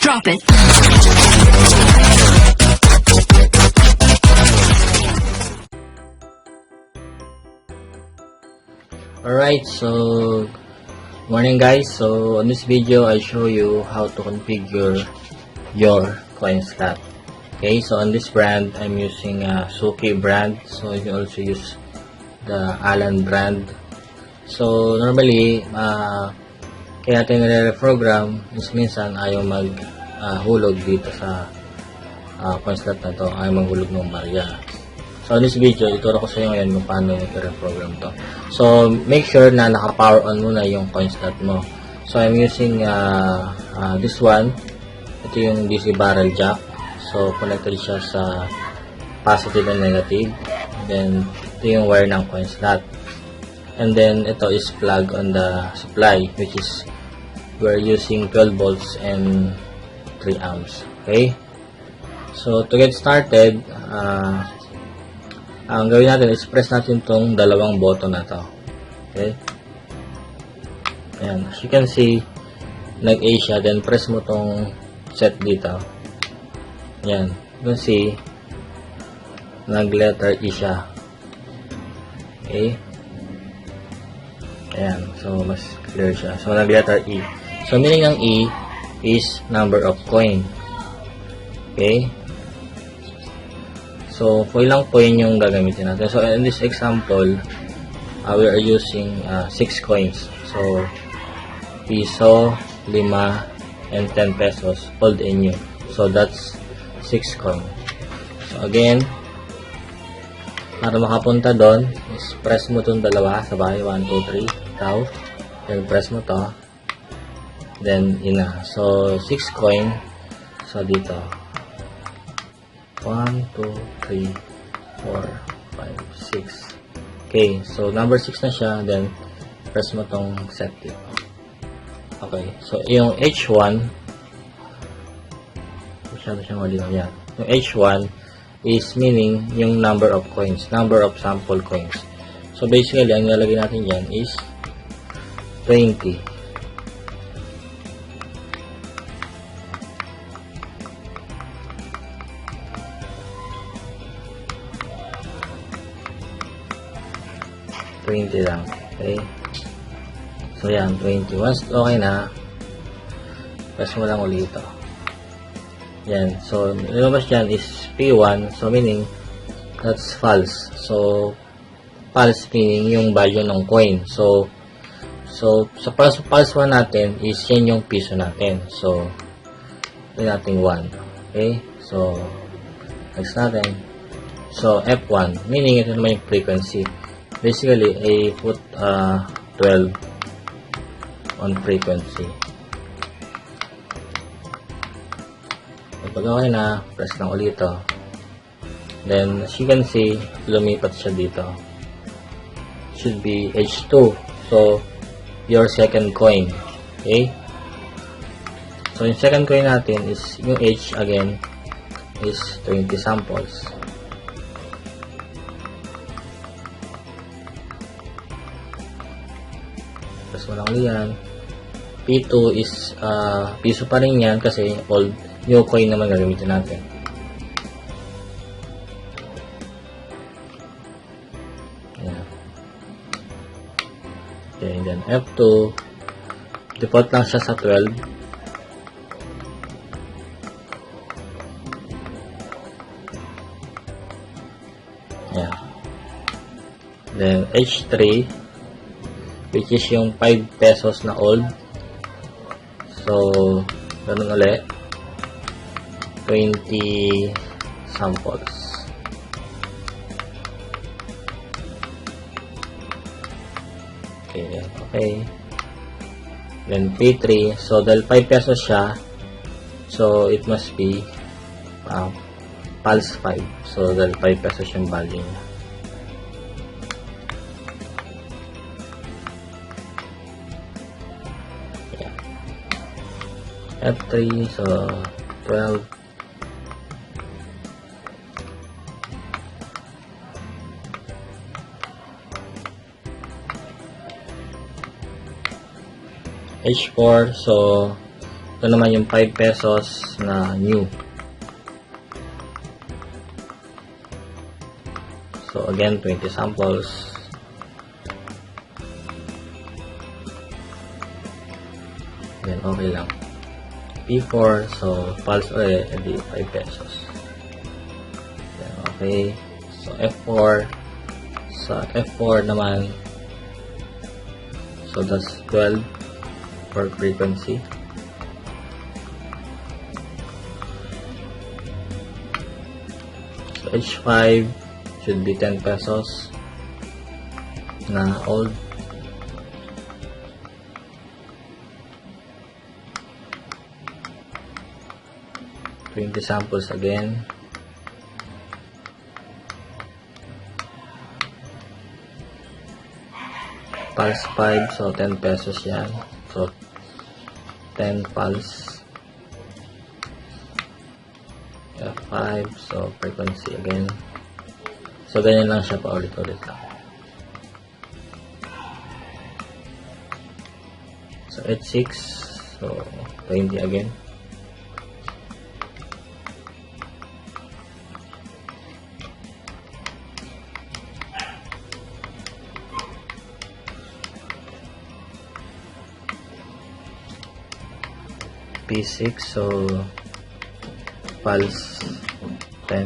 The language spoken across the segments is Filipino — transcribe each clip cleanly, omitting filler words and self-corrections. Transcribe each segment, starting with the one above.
Drop it. Alright, so morning guys. So on this video I show you how to configure your Coinslot. Okay, so on this brand I'm using Suki brand, so you can also use the Allan brand. So normally kaya natin nire-program is minsan ayaw hulog dito sa Coinslot na to, ayaw maghulog ng barya. So in this video, ituro ko sa inyo ngayon kung paano i-program to. So make sure na naka-power on muna yung Coinslot mo. So I'm using this one. Ito yung DC barrel jack. So connected siya sa positive and negative. Then ito yung wire ng Coinslot. And then ito is plug on the supply, which is we're using 12 volts and 3 amps. Okay? So to get started, ang gawin natin is press natin tong dalawang button na to. Okay? Ayan. As you can see, nag-A siya. Then press mo tong set dito. Ayan. You can see, nag-letter E siya. Okay? Ayan. So, mas clear siya. So, nag-letter E. So, meaning ng E is number of coin. Okay? So, for ilang coin yung gagamitin natin. So, in this example, we are using 6 coins. So, Piso, 5, and 10 pesos, old and new. So, that's 6 coin. So, again, para makapunta doon, is press mo itong dalawa sabay, 1, 2, 3, tau. Then, press mo to. Then, ina. So, 6 coin. So, dito. 1, 2, 3, 4, 5, 6. Okay. So, number 6 na siya. Then, press mo tong set dito. Okay. So, yung H1, masyado siyang malinaw yan. Yung H1 is meaning yung number of coins. Number of sample coins. So, basically, ang nilalagay natin yan is 20. Lang. Okay. So, yan. 20. Once okay na, press mo lang ulit ito. Yan. So, lumabas dyan is P1. So, meaning, that's false. So, false meaning yung value ng coin. So, sa false one natin is yan yung piso natin. So, yun natin 1. Okay. So, next natin. So, F1. Meaning, ito naman yung frequency. Basically, I put 12 on frequency. Kapag okay na, press lang ulit ito. Then, as you can see, lumipat siya dito. Should be H2. So, your second coin. Okay? So, yung second coin natin is, yung H again, is 20 samples. Wala ulit yan. P2 is piso pa rin yan kasi old new coin naman gagamitin natin. Ayan. Okay, and then F2 default lang siya sa 12. Ayan. Then H3 which is yung 5 pesos na old. So, ganun ulit. 20 samples. Okay, okay. Then P3. So, dahil 5 pesos siya, so, it must be pulse 5. So, dahil 5 pesos yung value niya. F3, so 12. H4, so Ito naman yung 5 pesos na new. So again, 20 samples. Then okay lang. P4, so pulse ulit, edi 5 pesos. Then okay. So F4. Sa F4 naman, so that's 12 for frequency. So H5 should be 10 pesos na old. $20 samples again. Pulse 5, so 10 pesos yan. So 10 pulse. F5, so frequency again. So ganyan lang siya pa ulit-ulit lang. So H6, so 20 again. P6, so pulse 10,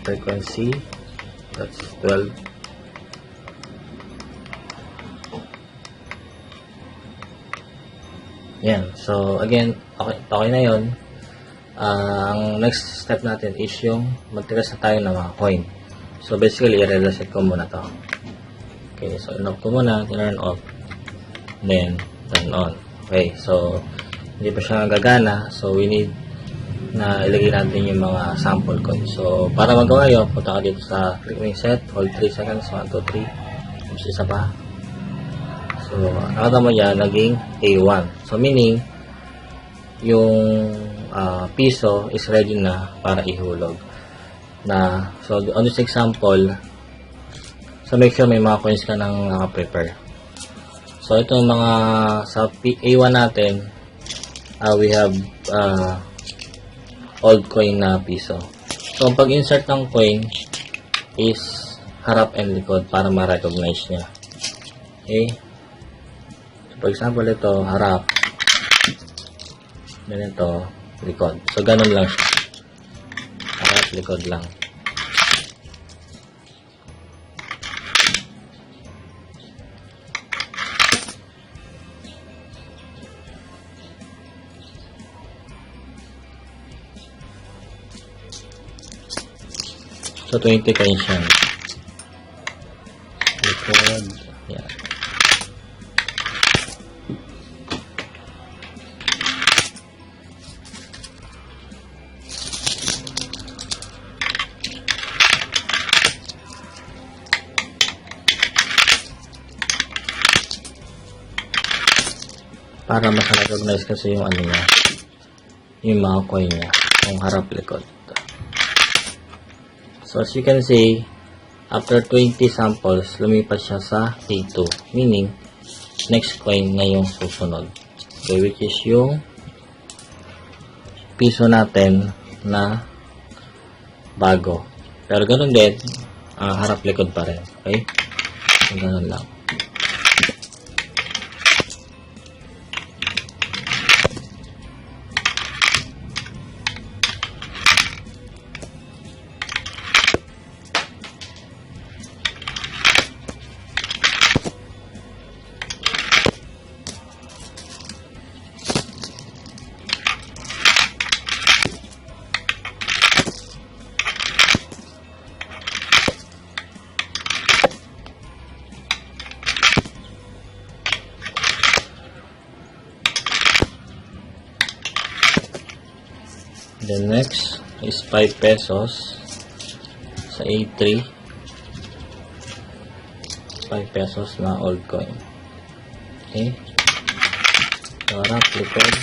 frequency that's 12. Yan, so again okay na yun. Ang next step natin is yung mag-test na tayo ng mga coin. So basically i-reset ko muna to. Okay, so in-off ko muna, turn off, then turn on. Okay, so hindi pa siya gagana, so we need na ilagay natin yung mga sample coins. So para magawa yun, punta ka dito sa click reset, hold 3 seconds, 1, 2, 3, tapos isa pa. So nakita mo yan, naging A1. So meaning yung piso is ready na para ihulog na. So on this example, so make sure may mga coins ka nang naka-prepare. So itong mga sa A1 natin, we have old coin na piso. So pag insert ng coin is harap and likod para ma-recognize niya. Okay, so for example ito harap, then ito likod. So ganun lang siya, harap likod lang. So 20 coins siya. Likod. Yan. Para mas recognize kasi yung ano niya, yung mga coin niya, yung harap likod. So as you can see, after 20 samples, lumipat siya sa A2. Meaning, next coin na yung susunod. Okay, which is yung piso natin na bago. Pero ganun din, harap likod pa rin. Okay? So, ganun lang. The next is 5 pesos sa A3. 5 pesos na old coin. Okay. Harap, likod.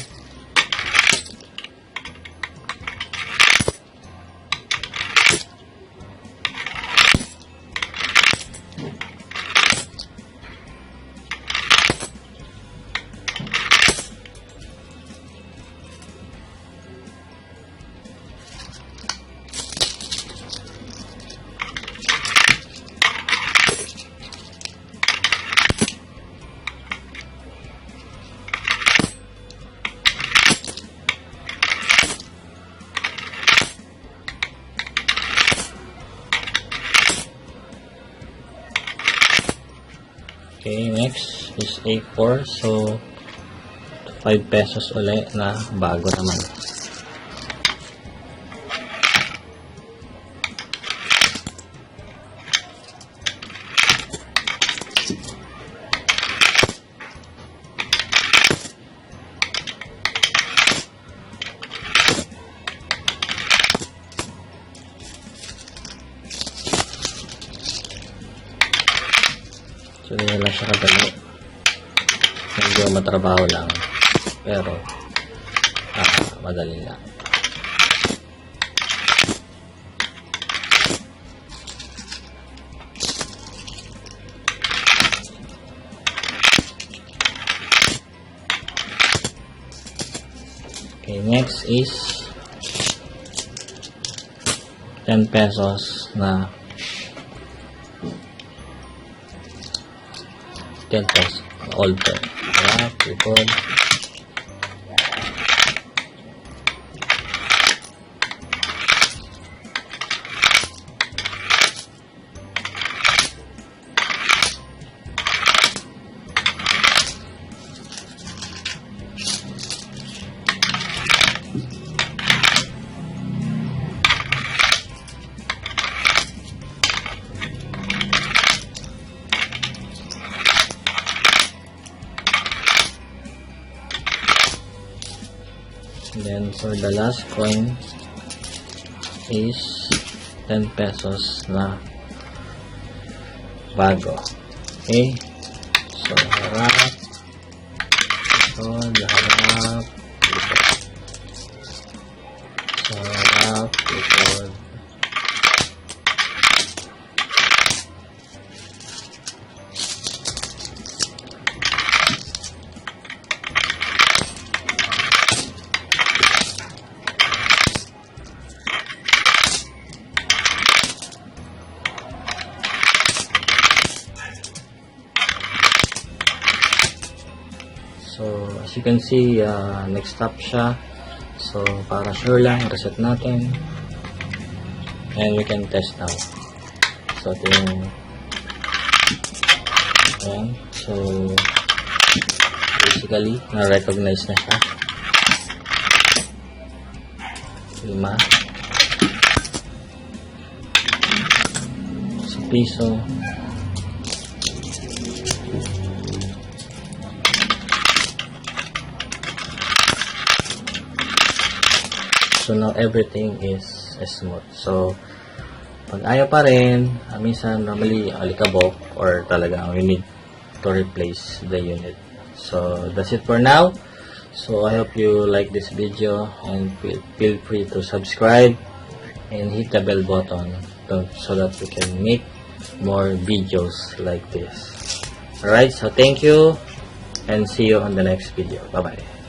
Okay, next is A4. So, 5 pesos ulit na bago naman. So, hindi lang siya kadali. Medyo matrabaho lang. Pero, madali lang. Okay, next is 10 pesos na 10 pesos all pen. Record. Then for the last coin is 10 pesos na bago. Okay? So, harap. So, harap. So, harap. Likod. So, as you can see, next stop siya. So, para sure lang, reset natin. And we can test now. So, ito yung ayan. So, basically, na-recognize na siya. 5. Sa Piso. So now everything is smooth. So pag ayaw pa rin, minsan normally alikabok or talagang we need to replace the unit. So that's it for now. So I hope you like this video and feel free to subscribe and hit the bell button so that we can make more videos like this. Alright, so thank you and see you on the next video. Bye bye.